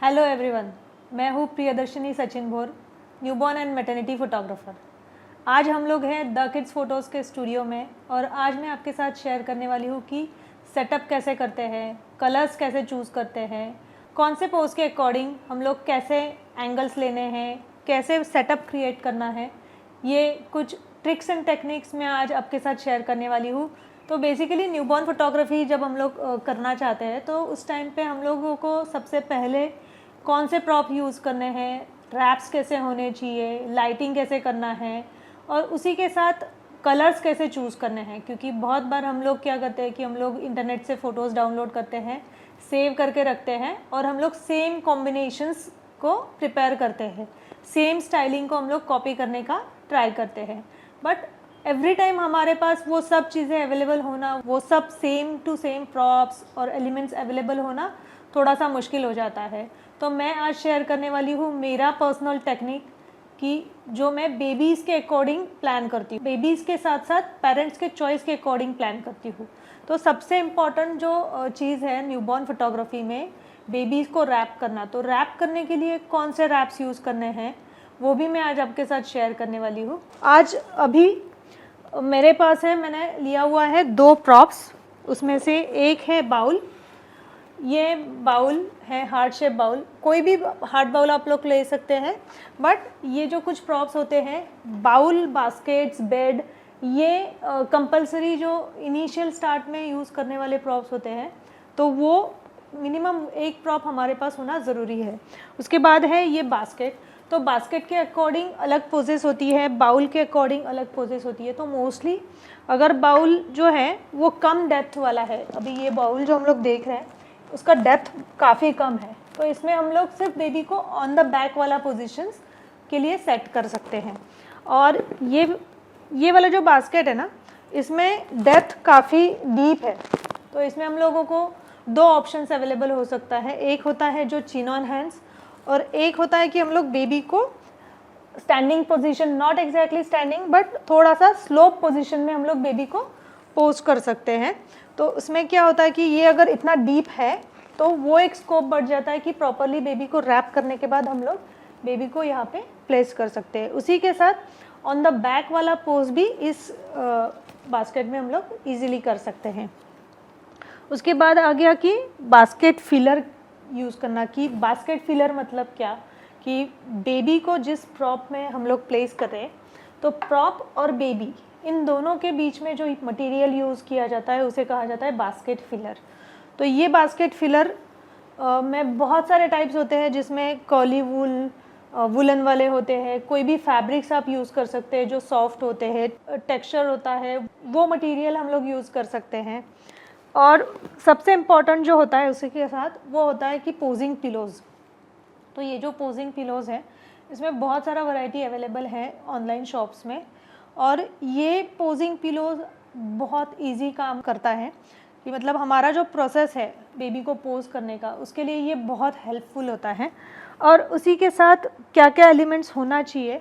Hello everyone, मैं हूँ प्रियदर्शनी सचिन भोर, न्यूबॉर्न एंड मैटरनिटी फोटोग्राफर। आज हम लोग हैं द किड्स फ़ोटोज़ के स्टूडियो में और आज मैं आपके साथ शेयर करने वाली हूँ कि सेटअप कैसे करते हैं, कलर्स कैसे चूज़ करते हैं, कौन से पोज के अकॉर्डिंग हम लोग कैसे एंगल्स लेने हैं, कैसे सेटअप क्रिएट करना है। ये कुछ ट्रिक्स एंड टेक्निक्स मैं आज आपके साथ शेयर करने वाली हूँ। तो बेसिकली न्यूबॉर्न फोटोग्राफी जब हम लोग करना चाहते हैं तो उस टाइम पे हम लोगों को सबसे पहले कौन से प्रॉप यूज़ करने हैं, रैप्स कैसे होने चाहिए, लाइटिंग कैसे करना है और उसी के साथ कलर्स कैसे चूज़ करने हैं। क्योंकि बहुत बार हम लोग क्या करते हैं कि हम लोग इंटरनेट से फ़ोटोज़ डाउनलोड करते हैं, सेव करके रखते हैं और हम लोग सेम कॉम्बिनेशंस को प्रिपेयर करते हैं, सेम स्टाइलिंग को हम लोग कॉपी करने का ट्राई करते हैं। बट एवरी टाइम हमारे पास वो सब चीज़ें अवेलेबल होना, वो सब सेम टू सेम प्रॉप्स और एलिमेंट्स अवेलेबल होना थोड़ा सा मुश्किल हो जाता है। तो मैं आज शेयर करने वाली हूँ मेरा पर्सनल टेक्निक कि जो मैं बेबीज़ के अकॉर्डिंग प्लान करती हूँ, बेबीज़ के साथ साथ पेरेंट्स के चॉइस के अकॉर्डिंग प्लान करती हूँ। तो सबसे इम्पॉर्टेंट जो चीज़ है न्यूबॉर्न फोटोग्राफी में, बेबीज़ को रैप करना। तो रैप करने के लिए कौन से रैप्स यूज़ करने हैं वो भी मैं आज आपके साथ शेयर करने वाली हूँ। आज अभी मेरे पास है, मैंने लिया हुआ है 2 प्रॉप्स, उसमें से एक है बाउल। ये बाउल है हार्ट शेप बाउल, कोई भी हार्ट बाउल आप लोग ले सकते हैं। बट ये जो कुछ प्रॉप्स होते हैं, बाउल, बास्केट्स, बेड, ये कंपलसरी जो इनिशियल स्टार्ट में यूज़ करने वाले प्रॉप्स होते हैं, तो वो मिनिमम एक प्रॉप हमारे पास होना ज़रूरी है। उसके बाद है ये बास्केट। तो बास्केट के अकॉर्डिंग अलग पोजेस होती है, बाउल के अकॉर्डिंग अलग पोजेस होती है। तो मोस्टली अगर बाउल जो है वो कम डेप्थ वाला है, अभी ये बाउल जो हम लोग देख रहे हैं उसका डेप्थ काफ़ी कम है, तो इसमें हम लोग सिर्फ बेबी को ऑन द बैक वाला पोजीशंस के लिए सेट कर सकते हैं। और ये वाला जो बास्केट है ना, इसमें डेप्थ काफ़ी डीप है, तो इसमें हम लोगों को 2 ऑप्शंस अवेलेबल हो सकता है। एक होता है जो चिन ऑन हैंड्स और एक होता है कि हम लोग बेबी को standing position, not exactly standing but थोड़ा सा स्लोप पोजीशन में हम लोग बेबी को पोज कर सकते हैं। तो उसमें क्या होता है कि ये अगर इतना डीप है तो वो एक स्कोप बढ़ जाता है कि प्रॉपरली बेबी को रैप करने के बाद हम लोग बेबी को यहाँ पे प्लेस कर सकते हैं। उसी के साथ ऑन द बैक वाला पोज भी इस बास्केट में हम लोग इजीली कर सकते हैं। उसके बाद आ गया कि बास्केट फिलर यूज़ करना। कि बास्केट फिलर मतलब क्या, कि बेबी को जिस प्रॉप में हम लोग प्लेस कर रहे हैं, तो प्रॉप और बेबी इन दोनों के बीच में जो मटेरियल यूज़ किया जाता है उसे कहा जाता है बास्केट फिलर। तो ये बास्केट फिलर में बहुत सारे टाइप्स होते हैं, जिसमें कर्ली वूल, वुलन वाले होते हैं, कोई भी फैब्रिक्स आप यूज़ कर सकते हैं जो सॉफ्ट होते हैं, टेक्सचर होता है, वो मटेरियल हम लोग यूज़ कर सकते हैं। और सबसे इम्पॉर्टेंट जो होता है उसी के साथ वो होता है कि पोजिंग पिलोज़। तो ये जो पोजिंग पिलोज़ है इसमें बहुत सारा वैरायटी अवेलेबल है ऑनलाइन शॉप्स में, और ये पोजिंग पिलोज़ बहुत इजी काम करता है कि मतलब हमारा जो प्रोसेस है बेबी को पोज करने का, उसके लिए ये बहुत हेल्पफुल होता है। और उसी के साथ क्या क्या एलिमेंट्स होना चाहिए,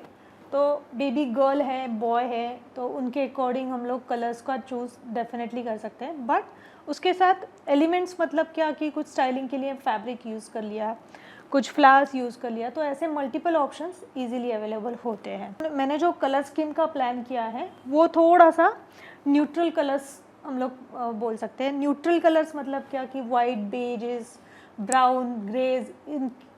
तो बेबी गर्ल है, बॉय है, तो उनके अकॉर्डिंग हम लोग कलर्स का चूज़ डेफिनेटली कर सकते हैं। बट उसके साथ एलिमेंट्स मतलब क्या, कि कुछ स्टाइलिंग के लिए फैब्रिक यूज़ कर लिया, कुछ फ्लावर्स यूज़ कर लिया, तो ऐसे मल्टीपल ऑप्शंस इजीली अवेलेबल होते हैं। मैंने जो कलर स्कीम का प्लान किया है वो थोड़ा सा न्यूट्रल कलर्स हम लोग बोल सकते हैं। न्यूट्रल कलर्स मतलब क्या, कि वाइट, बेजेस, ब्राउन, ग्रेज,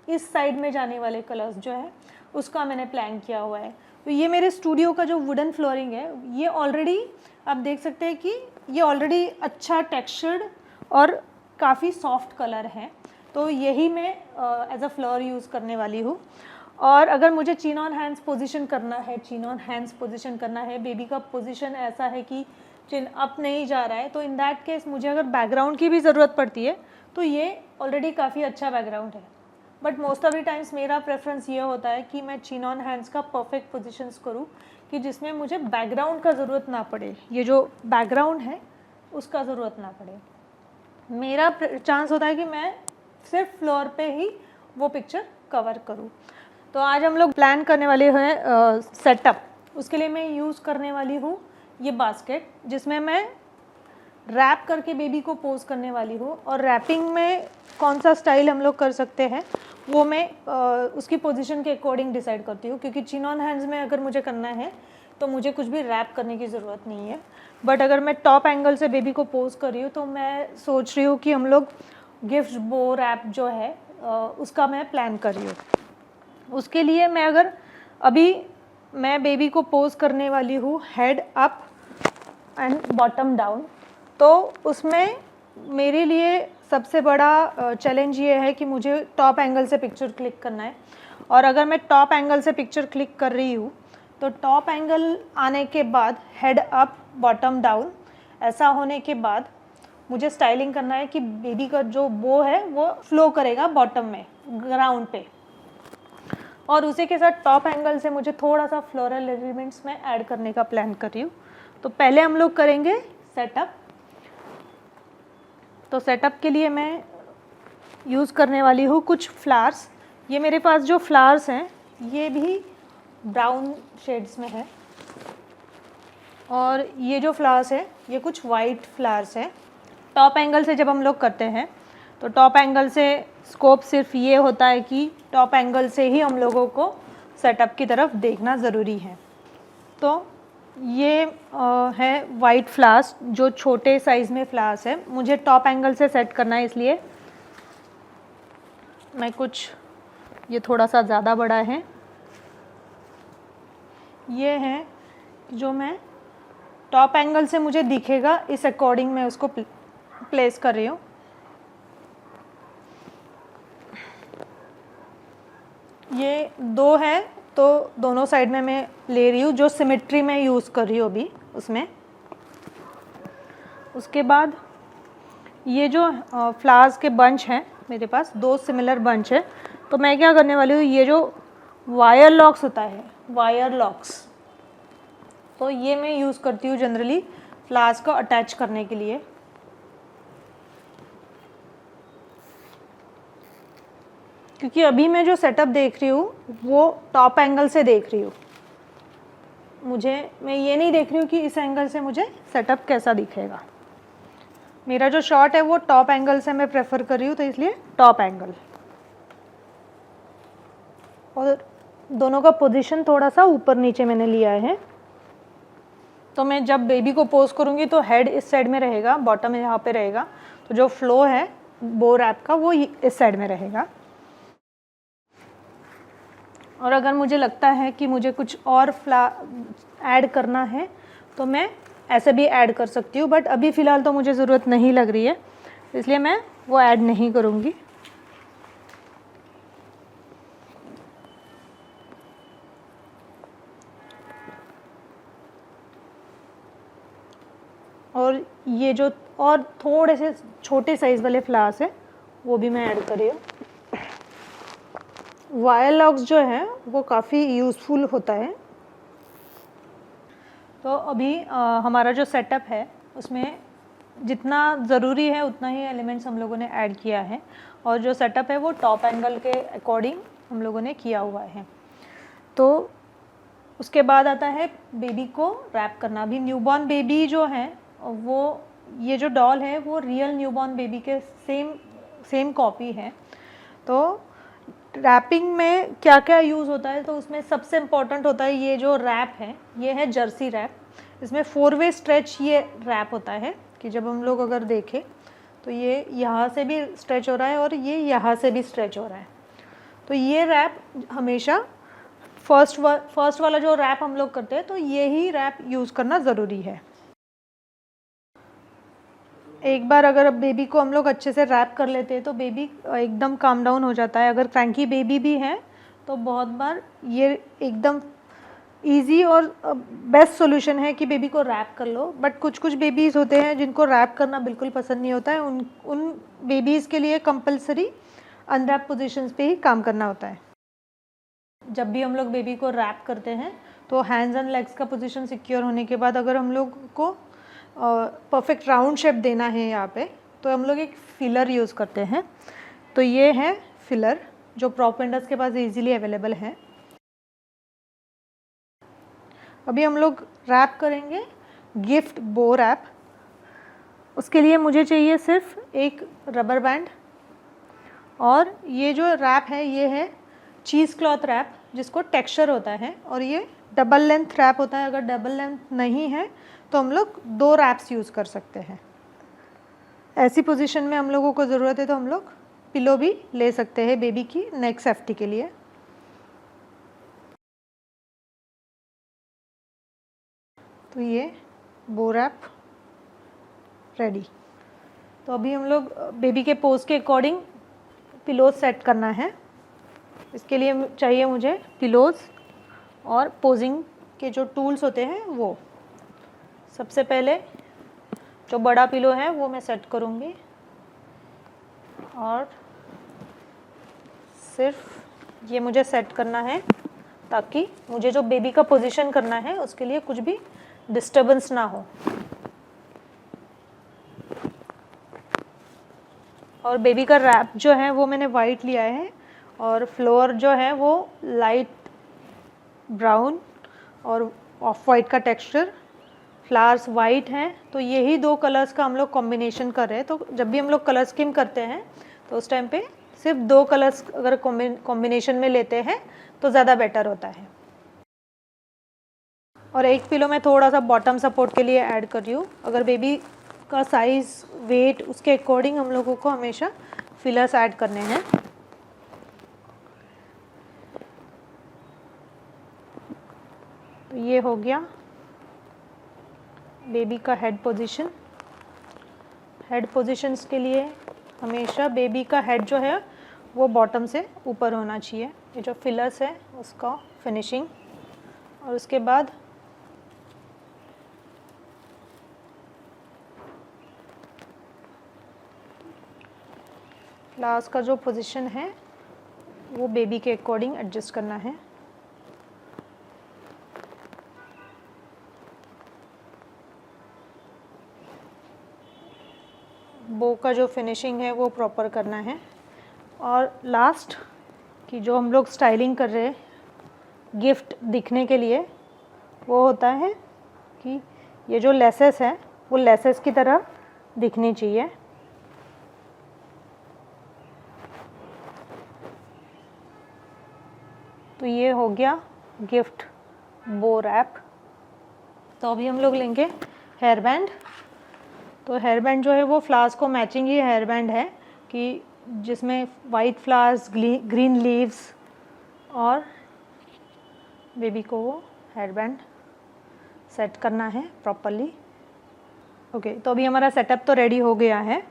इस साइड में जाने वाले कलर्स जो है उसका मैंने प्लान किया हुआ है। तो ये मेरे स्टूडियो का जो वुडन फ्लोरिंग है, ये ऑलरेडी आप देख सकते हैं कि ये ऑलरेडी अच्छा टेक्सचर्ड और काफ़ी सॉफ्ट कलर है, तो यही मैं एज अ फ्लोर यूज़ करने वाली हूँ। और अगर मुझे चिन ऑन हैंड्स पोजीशन करना है, चिन ऑन हैंड्स पोजीशन करना है, बेबी का पोजीशन ऐसा है कि चिन अप नहीं जा रहा है, तो इन दैट केस मुझे अगर बैकग्राउंड की भी ज़रूरत पड़ती है तो ये ऑलरेडी काफ़ी अच्छा बैकग्राउंड है। But most of the times मेरा प्रेफरेंस ये होता है कि मैं चिन ऑन हैंड्स का परफेक्ट पोजीशंस करूँ कि जिसमें मुझे बैकग्राउंड का ज़रूरत ना पड़े, ये जो बैकग्राउंड है उसका ज़रूरत ना पड़े। मेरा चांस होता है कि मैं सिर्फ फ्लोर पे ही वो पिक्चर कवर करूँ। तो आज हम लोग प्लान करने वाले हैं सेटअप। उसके लिए मैं यूज़ करने वाली हूँ ये बास्केट, जिसमें मैं रैप करके बेबी को पोज करने वाली हूँ। और रैपिंग में कौन सा स्टाइल हम लोग कर सकते हैं वो मैं उसकी पोजीशन के अकॉर्डिंग डिसाइड करती हूँ, क्योंकि चिन ऑन हैंड्स में अगर मुझे करना है तो मुझे कुछ भी रैप करने की ज़रूरत नहीं है। बट अगर मैं टॉप एंगल से बेबी को पोज कर रही हूँ तो मैं सोच रही हूँ कि हम लोग गिफ्ट बो रैप जो है उसका मैं प्लान कर रही हूँ। उसके लिए मैं अगर अभी मैं बेबी को पोज करने वाली हूँ head up and bottom down, तो उसमें मेरे लिए सबसे बड़ा चैलेंज ये है कि मुझे टॉप एंगल से पिक्चर क्लिक करना है। और अगर मैं टॉप एंगल से पिक्चर क्लिक कर रही हूँ तो टॉप एंगल आने के बाद हेड अप बॉटम डाउन ऐसा होने के बाद मुझे स्टाइलिंग करना है कि बेबी का जो बो है वो फ्लो करेगा बॉटम में, ग्राउंड पे, और उसी के साथ टॉप एंगल से मुझे थोड़ा सा फ्लोरल एलिमेंट्स में ऐड करने का प्लान कर रही हूँ। तो पहले हम लोग करेंगे सेटअप। तो सेटअप के लिए मैं यूज़ करने वाली हूँ कुछ फ्लावर्स। ये मेरे पास जो फ्लावर्स हैं ये भी ब्राउन शेड्स में है, और ये जो फ्लावर्स है ये कुछ वाइट फ्लावर्स हैं। टॉप एंगल से जब हम लोग करते हैं तो टॉप एंगल से स्कोप सिर्फ ये होता है कि टॉप एंगल से ही हम लोगों को सेटअप की तरफ देखना ज़रूरी है। तो ये है वाइट फ्लावर्स, जो छोटे साइज़ में फ्लावर्स है। मुझे टॉप एंगल से सेट करना है, इसलिए मैं कुछ, ये थोड़ा सा ज़्यादा बड़ा है, ये है जो मैं टॉप एंगल से मुझे दिखेगा इस अकॉर्डिंग मैं उसको प्लेस कर रही हूँ। ये दो है तो दोनों साइड में मैं ले रही हूँ, जो सिमेट्री में यूज़ कर रही हूँ अभी उसमें। उसके बाद ये जो फ्लावर्स के बंच हैं मेरे पास, दो सिमिलर बंच है, तो मैं क्या करने वाली हूँ, ये जो वायर लॉक्स होता है, वायर लॉक्स, तो ये मैं यूज़ करती हूँ जनरली फ्लावर्स को अटैच करने के लिए। क्योंकि अभी मैं जो सेटअप देख रही हूँ वो टॉप एंगल से देख रही हूँ, मैं ये नहीं देख रही हूँ कि इस एंगल से मुझे सेटअप कैसा दिखेगा। मेरा जो शॉट है वो टॉप एंगल से मैं प्रेफर कर रही हूँ, तो इसलिए टॉप एंगल। और दोनों का पोजीशन थोड़ा सा ऊपर नीचे मैंने लिया है। तो मैं जब बेबी को पोज करूँगी तो हेड इस साइड में रहेगा, बॉटम यहाँ पे रहेगा, तो जो फ्लो है बो रैप का वो इस साइड में रहेगा। और अगर मुझे लगता है कि मुझे कुछ और ऐड करना है तो मैं ऐसे भी ऐड कर सकती हूँ, बट अभी फ़िलहाल तो मुझे ज़रूरत नहीं लग रही है, इसलिए मैं वो ऐड नहीं करूँगी। और ये जो और थोड़े से छोटे साइज़ वाले फ्लावर्स हैं वो भी मैं ऐड कर रही हूँ। वायर लॉक्स जो है वो काफ़ी यूज़फुल होता है। तो अभी हमारा जो सेटअप है उसमें जितना ज़रूरी है उतना ही एलिमेंट्स हम लोगों ने ऐड किया है, और जो सेटअप है वो टॉप एंगल के अकॉर्डिंग हम लोगों ने किया हुआ है। तो उसके बाद आता है बेबी को रैप करना। अभी न्यूबॉर्न बेबी जो है वो, ये जो डॉल है वो रियल न्यूबॉर्न बेबी के सेम कॉपी है। तो रैपिंग में क्या क्या यूज़ होता है, तो उसमें सबसे इम्पॉर्टेंट होता है ये जो रैप है, ये है जर्सी रैप। इसमें 4 वे स्ट्रेच ये रैप होता है कि जब हम लोग अगर देखें तो ये यहाँ से भी स्ट्रेच हो रहा है और ये यहाँ से भी स्ट्रेच हो रहा है। तो ये रैप हमेशा फर्स्ट वाला जो रैप हम लोग करते हैं तो ये ही रैप यूज़ करना ज़रूरी है। एक बार अगर बेबी को हम लोग अच्छे से रैप कर लेते हैं तो बेबी एकदम काम डाउन हो जाता है। अगर क्रैंकी बेबी भी है तो बहुत बार ये एकदम इजी और बेस्ट सॉल्यूशन है कि बेबी को रैप कर लो। बट कुछ कुछ बेबीज़ होते हैं जिनको रैप करना बिल्कुल पसंद नहीं होता है, उन बेबीज़ के लिए कंपलसरी अनरैप पोजीशंस पे ही काम करना होता है। जब भी हम लोग बेबी को रैप करते हैं तो हैंड्स एंड लेग्स का पोजीशन सिक्योर होने के बाद अगर हम लोग को परफेक्ट राउंड शेप देना है यहाँ पे, तो हम लोग एक फिलर यूज़ करते हैं। तो ये है फिलर जो प्रॉप वेंडर्स के पास इजीली अवेलेबल है। अभी हम लोग रैप करेंगे गिफ्ट बो रैप। उसके लिए मुझे चाहिए सिर्फ एक रबर बैंड और ये जो रैप है ये है चीज़ क्लॉथ रैप, जिसको टेक्सचर होता है, और ये डबल लेंथ रैप होता है। अगर डबल लेंथ नहीं है तो हम लोग 2 रैप्स यूज़ कर सकते हैं। ऐसी पोजीशन में हम लोगों को ज़रूरत है तो हम लोग पिलो भी ले सकते हैं बेबी की नेक सेफ्टी के लिए। तो ये बो रैप रेडी। तो अभी हम लोग बेबी के पोज के अकॉर्डिंग पिलोज सेट करना है। इसके लिए चाहिए मुझे पिलोज और पोजिंग के जो टूल्स होते हैं वो। सबसे पहले जो बड़ा पिलो है वो मैं सेट करूँगी, और सिर्फ ये मुझे सेट करना है ताकि मुझे जो बेबी का पोजीशन करना है उसके लिए कुछ भी डिस्टर्बेंस ना हो। और बेबी का रैप जो है वो मैंने वाइट लिया है, और फ्लोर जो है वो लाइट ब्राउन और ऑफ वाइट का टेक्सचर, फ्लावर्स वाइट हैं। तो यही 2 कलर्स का हम लोग कॉम्बिनेशन कर रहे हैं। तो जब भी हम लोग कलर स्कीम करते हैं तो उस टाइम पे सिर्फ 2 कलर्स अगर कॉम्बिनेशन में लेते हैं तो ज़्यादा बेटर होता है। और एक पिलो में थोड़ा सा बॉटम सपोर्ट के लिए ऐड कर रही हूँ। अगर बेबी का साइज़, वेट, उसके अकॉर्डिंग हम लोगों को हमेशा फिलर्स ऐड करने हैं। तो ये हो गया बेबी का हेड पोजीशन। हेड पोजीशंस के लिए हमेशा बेबी का हेड जो है वो बॉटम से ऊपर होना चाहिए। ये जो फिलर्स है उसका फिनिशिंग, और उसके बाद लास्ट का जो पोजीशन है वो बेबी के अकॉर्डिंग एडजस्ट करना है। बो का जो फिनिशिंग है वो प्रॉपर करना है। और लास्ट की जो हम लोग स्टाइलिंग कर रहे हैं गिफ्ट दिखने के लिए, वो होता है कि ये जो लेसेस है वो लेसेस की तरह दिखनी चाहिए। तो ये हो गया गिफ्ट बो रैप। तो अभी हम लोग लेंगे हेयर बैंड। तो हेयर बैंड जो है वो फ्लावर्स को मैचिंग ही हेयर बैंड है, कि जिसमें वाइट फ्लावर्स, ग्रीन लीव्स, और बेबी को वो हेयर बैंड सेट करना है प्रॉपरली। ओके, तो अभी हमारा सेटअप तो रेडी हो गया है,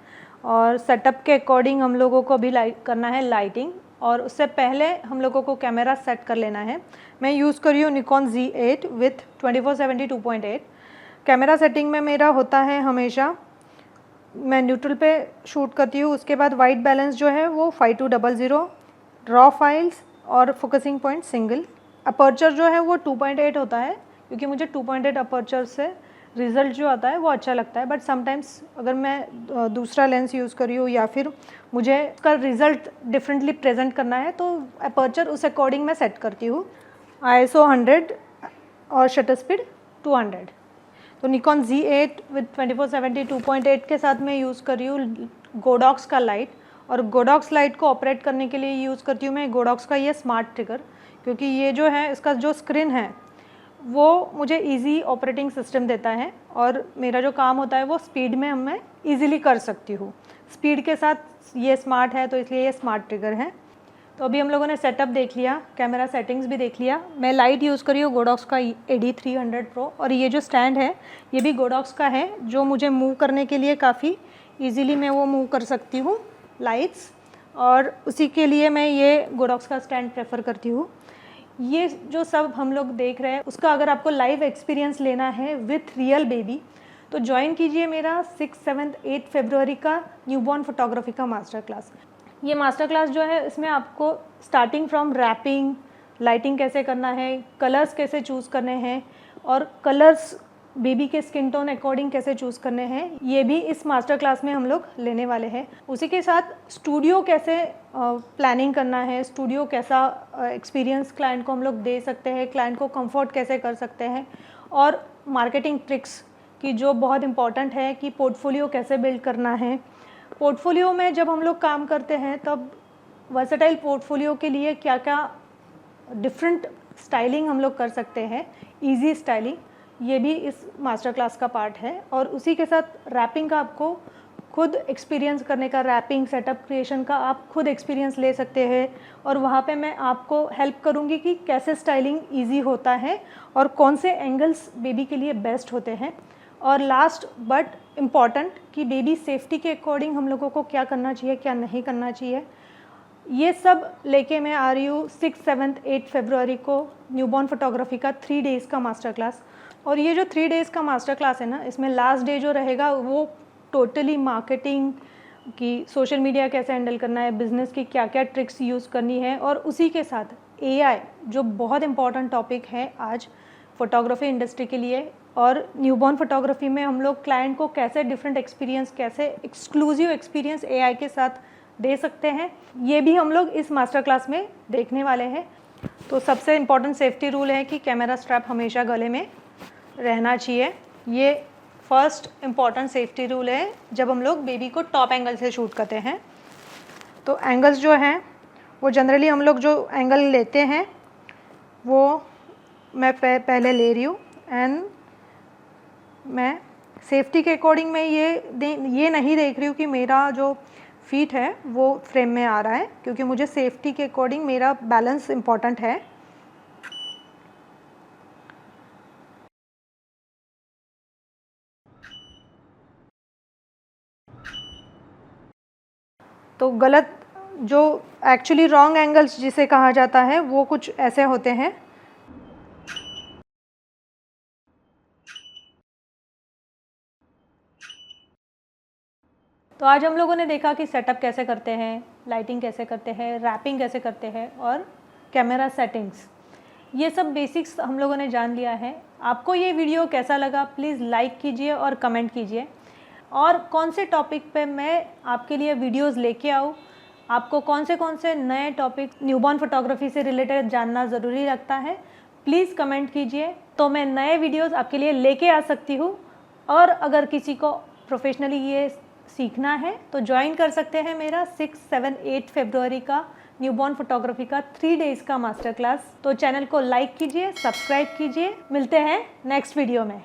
और सेटअप के अकॉर्डिंग हम लोगों को अभी करना है लाइटिंग। और उससे पहले हम लोगों को कैमरा सेट कर लेना है। मैं यूज़ कर रही हूँ Nikon Z8 with 2470 2.8। Camera setting में मेरा होता है हमेशा, मैं न्यूट्रल पे शूट करती हूँ। उसके बाद वाइट बैलेंस जो है वो 5200, रॉ फाइल्स और फोकसिंग पॉइंट सिंगल। अपर्चर जो है वो 2.8 होता है, क्योंकि मुझे 2.8 अपर्चर से रिज़ल्ट जो आता है वो अच्छा लगता है। बट समटाइम्स अगर मैं दूसरा लेंस यूज़ कर रही हूँ या फिर मुझे उसका रिज़ल्ट डिफरेंटली प्रेजेंट करना है तो अपर्चर उस अकॉर्डिंग मैं सेट करती हूँ। ISO 100 और शटर स्पीड 200। तो निकॉन Z8 विद 2470 2.8 के साथ मैं यूज़ कर रही हूँ गोडॉक्स का लाइट। और गोडॉक्स लाइट को ऑपरेट करने के लिए यूज़ करती हूँ मैं गोडॉक्स का ये स्मार्ट ट्रिगर, क्योंकि ये जो है इसका जो स्क्रीन है वो मुझे इजी ऑपरेटिंग सिस्टम देता है, और मेरा जो काम होता है वो स्पीड में मैं इजीली कर सकती हूँ। स्पीड के साथ ये स्मार्ट है तो इसलिए ये स्मार्ट ट्रिगर है। तो अभी हम लोगों ने सेटअप देख लिया, कैमरा सेटिंग्स भी देख लिया। मैं लाइट यूज़ करी हूँ गोडॉक्स का AD300 Pro, और ये जो स्टैंड है ये भी गोडॉक्स का है, जो मुझे मूव करने के लिए काफ़ी इजीली मैं वो मूव कर सकती हूँ लाइट्स, और उसी के लिए मैं ये गोडॉक्स का स्टैंड प्रेफर करती हूँ। ये जो सब हम लोग देख रहे हैं उसका अगर आपको लाइव एक्सपीरियंस लेना है विथ रियल बेबी तो ज्वाइन कीजिए मेरा 6, 7, 8 फरवरी का न्यूबॉर्न फोटोग्राफी का मास्टर क्लास। ये मास्टर क्लास जो है इसमें आपको स्टार्टिंग फ्रॉम रैपिंग, लाइटिंग कैसे करना है, कलर्स कैसे चूज़ करने हैं, और कलर्स बेबी के स्किन टोन अकॉर्डिंग कैसे चूज़ करने हैं, ये भी इस मास्टर क्लास में हम लोग लेने वाले हैं। उसी के साथ स्टूडियो कैसे प्लानिंग करना है, स्टूडियो कैसा एक्सपीरियंस क्लाइंट को हम लोग दे सकते हैं, क्लाइंट को कंफर्ट कैसे कर सकते हैं, और मार्केटिंग ट्रिक्स की जो बहुत इंपॉर्टेंट है कि पोर्टफोलियो कैसे बिल्ड करना है। पोर्टफोलियो में जब हम लोग काम करते हैं तब वर्सेटाइल पोर्टफोलियो के लिए क्या क्या डिफरेंट स्टाइलिंग हम लोग कर सकते हैं, इजी स्टाइलिंग, ये भी इस मास्टर क्लास का पार्ट है। और उसी के साथ रैपिंग का आपको खुद एक्सपीरियंस करने का, रैपिंग सेटअप क्रिएशन का आप खुद एक्सपीरियंस ले सकते हैं। और वहाँ पे मैं आपको हेल्प करूँगी कि कैसे स्टाइलिंग इजी होता है और कौन से एंगल्स बेबी के लिए बेस्ट होते हैं। और लास्ट बट इम्पॉर्टेंट कि बेबी सेफ्टी के अकॉर्डिंग हम लोगों को क्या करना चाहिए, क्या नहीं करना चाहिए, ये सब लेके मैं आ रही हूँ 6, 7, 8 फरवरी को न्यूबॉर्न फोटोग्राफी का 3 डेज़ का मास्टर क्लास। और ये जो 3 डेज़ का मास्टर क्लास है ना, इसमें लास्ट डे जो रहेगा वो टोटली मार्केटिंग की, सोशल मीडिया कैसे हैंडल करना है, बिज़नेस की क्या क्या ट्रिक्स यूज़ करनी है, और उसी के साथ AI जो बहुत इंपॉर्टेंट टॉपिक है आज फोटोग्राफी इंडस्ट्री के लिए। और न्यूबॉर्न फोटोग्राफी में हम लोग क्लाइंट को कैसे डिफरेंट एक्सपीरियंस, कैसे एक्सक्लूसिव एक्सपीरियंस AI के साथ दे सकते हैं, ये भी हम लोग इस मास्टर क्लास में देखने वाले हैं। तो सबसे इम्पॉर्टेंट सेफ्टी रूल है कि कैमरा स्ट्रैप हमेशा गले में रहना चाहिए। ये फर्स्ट इम्पॉर्टेंट सेफ्टी रूल है जब हम लोग बेबी को टॉप एंगल से शूट करते हैं। तो एंगल्स जो हैं वो जनरली हम लोग जो एंगल लेते हैं वो मैं पहले ले रही हूँ, एंड मैं सेफ्टी के अकॉर्डिंग मैं ये नहीं देख रही हूँ कि मेरा जो फीट है वो फ्रेम में आ रहा है, क्योंकि मुझे सेफ्टी के अकॉर्डिंग मेरा बैलेंस इम्पॉर्टेंट है। तो गलत जो एक्चुअली रॉन्ग एंगल्स जिसे कहा जाता है वो कुछ ऐसे होते हैं। तो आज हम लोगों ने देखा कि सेटअप कैसे करते हैं, लाइटिंग कैसे करते हैं, रैपिंग कैसे करते हैं, और कैमरा सेटिंग्स, ये सब बेसिक्स हम लोगों ने जान लिया है। आपको ये वीडियो कैसा लगा प्लीज़ लाइक कीजिए और कमेंट कीजिए। और कौन से टॉपिक पे मैं आपके लिए वीडियोस लेके आऊँ, आपको कौन से नए टॉपिक न्यूबॉर्न फोटोग्राफी से रिलेटेड जानना ज़रूरी लगता है, प्लीज़ कमेंट कीजिए, तो मैं नए वीडियोस आपके लिए लेके आ सकती हूँ। और अगर किसी को प्रोफेशनली ये सीखना है तो ज्वाइन कर सकते हैं मेरा 6, 7, 8 फरवरी का न्यूबॉर्न फोटोग्राफी का 3 डेज़ का मास्टर क्लास। तो चैनल को लाइक कीजिए, सब्सक्राइब कीजिए। मिलते हैं नेक्स्ट वीडियो में।